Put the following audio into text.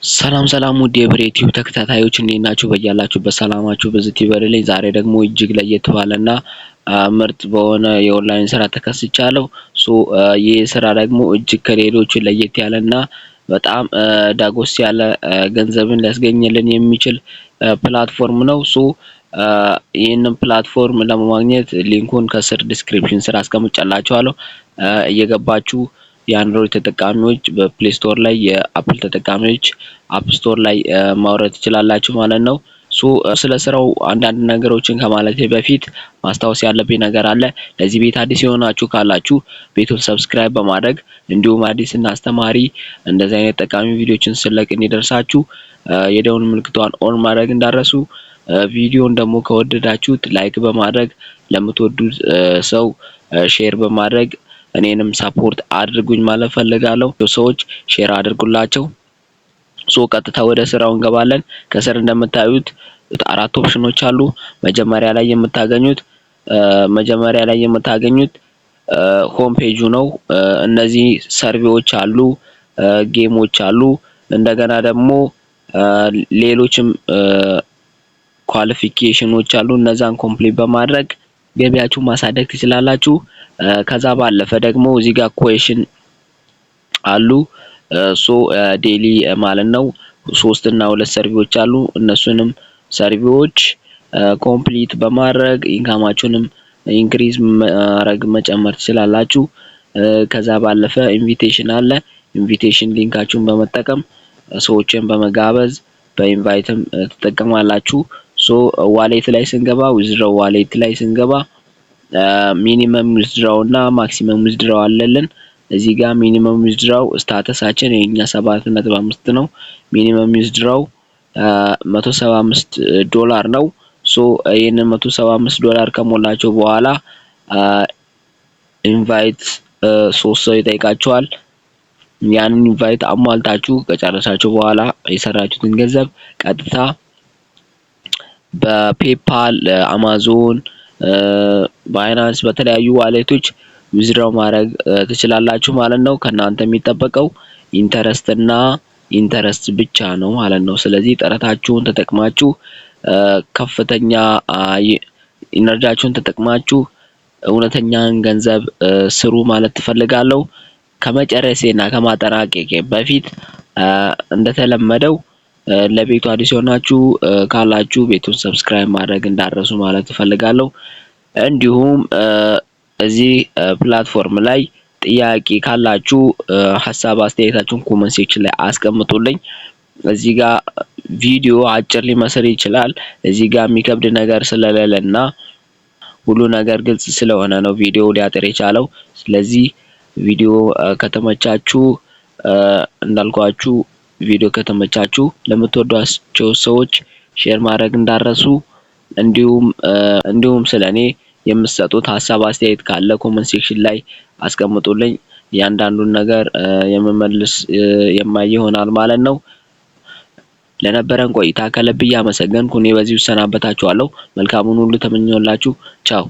ሰላም ሰላም ውድ የብሬቲው ተከታታዮች እንዴት ናችሁ? በያላችሁበት ሰላማችሁ በዚህ ይበልልኝ። ዛሬ ደግሞ እጅግ ለየት ባለና ምርጥ በሆነ የኦንላይን ስራ ተከስቻለሁ። ይህ ስራ ደግሞ እጅግ ከሌሎቹ ለየት ያለና በጣም ዳጎስ ያለ ገንዘብን ሊያስገኝልን የሚችል ፕላትፎርም ነው። ይህንን ፕላትፎርም ለማግኘት ሊንኩን ከስር ዲስክሪፕሽን ስር አስቀምጬላችኋለሁ። እየገባችሁ የአንድሮይድ ተጠቃሚዎች በፕሌይ ስቶር ላይ፣ የአፕል ተጠቃሚዎች አፕ ስቶር ላይ ማውረድ ትችላላችሁ ማለት ነው። ስለ ስራው አንዳንድ ነገሮችን ከማለቴ በፊት ማስታወስ ያለብኝ ነገር አለ። ለዚህ ቤት አዲስ የሆናችሁ ካላችሁ ቤቱን ሰብስክራይብ በማድረግ እንዲሁም አዲስ እና አስተማሪ እንደዚህ አይነት ጠቃሚ ቪዲዮዎችን ስለቅ እንዲደርሳችሁ የደውል ምልክቷን ኦን ማድረግ እንዳረሱ። ቪዲዮን ደግሞ ከወደዳችሁት ላይክ በማድረግ ለምትወዱት ሰው ሼር በማድረግ እኔንም ሰፖርት አድርጉኝ ማለት ፈልጋለሁ። ሰዎች ሼር አድርጉላቸው። ቀጥታ ወደ ስራው እንገባለን። ከስር እንደምታዩት አራት ኦፕሽኖች አሉ። መጀመሪያ ላይ የምታገኙት ሆም ፔጁ ነው። እነዚህ ሰርቬዎች አሉ፣ ጌሞች አሉ፣ እንደገና ደግሞ ሌሎችም ኳሊፊኬሽኖች አሉ። እነዛን ኮምፕሊት በማድረግ ገቢያችሁን ማሳደግ ትችላላችሁ። ከዛ ባለፈ ደግሞ እዚህ ጋር ኩዌሽን አሉ። ዴሊ ማለት ነው 3 እና 2 ሰርቪዎች አሉ። እነሱንም ሰርቪዎች ኮምፕሊት በማድረግ ኢንካማችሁንም ኢንክሪዝ ማድረግ መጨመር ትችላላችሁ። ከዛ ባለፈ ኢንቪቴሽን አለ። ኢንቪቴሽን ሊንካችሁን በመጠቀም ሰዎችን በመጋበዝ በኢንቫይትም ትጠቀማላችሁ። ዋሌት ላይ ስንገባ ዊዝድሮው ዋሌት ላይ ስንገባ ሚኒመም ዊዝድሮው እና ማክሲመም ዊዝድሮው አለልን። እዚህ ጋር ሚኒመም ዊዝድሮው ስታተሳችን የኛ 7.5 ነው። ሚኒመም ዊዝድሮው $175 ነው። ይሄንን $175 ከሞላችሁ በኋላ ኢንቫይት 3 ሰው ይጠይቃችኋል። ያንን ኢንቫይት አሟልታችሁ ከጨረሳችሁ በኋላ የሰራችሁትን ገንዘብ ቀጥታ በፔፓል፣ አማዞን፣ ባይናንስ በተለያዩ ዋሌቶች ዊዝድሮው ማድረግ ትችላላችሁ ማለት ነው። ከናንተ የሚጠበቀው ኢንተረስት ብቻ ነው ማለት ነው። ስለዚህ ጥረታችሁን ተጠቅማችሁ ከፍተኛ ኢነርጂያችሁን ተጠቅማችሁ እውነተኛን ገንዘብ ስሩ ማለት ትፈልጋለሁ። ከመጨረሴና ከማጠናቀቄ በፊት እንደተለመደው ለቤቱ አዲስ ሆናችሁ ካላችሁ ቤቱን ሰብስክራይብ ማድረግ እንዳረሱ ማለት እፈልጋለሁ። እንዲሁም እዚህ ፕላትፎርም ላይ ጥያቄ ካላችሁ ሐሳብ አስተያየታችሁን ኮሜንት ሴክሽን ላይ አስቀምጡልኝ። እዚህ ጋር ቪዲዮ አጭር ሊመስል ይችላል። እዚህ ጋር የሚከብድ ነገር ስለሌለና ሁሉ ነገር ግልጽ ስለሆነ ነው ቪዲዮ ሊያጠር የቻለው። ስለዚህ ቪዲዮ ከተመቻችሁ እንዳልኳችሁ ቪዲዮ ከተመቻችሁ ለምትወዷቸው ሰዎች ሼር ማድረግ እንዳረሱ። እንዲሁም ስለኔ የምትሰጡት ሐሳብ አስተያየት ካለ ኮሜንት ሴክሽን ላይ አስቀምጡልኝ። እያንዳንዱን ነገር የምመልስ ይሆናል ማለት ነው። ለነበረን ቆይታ ከልብ እያመሰገንኩ እኔ በዚሁ እሰናበታችኋለሁ። መልካሙን ሁሉ ተመኘሁላችሁ። ቻው።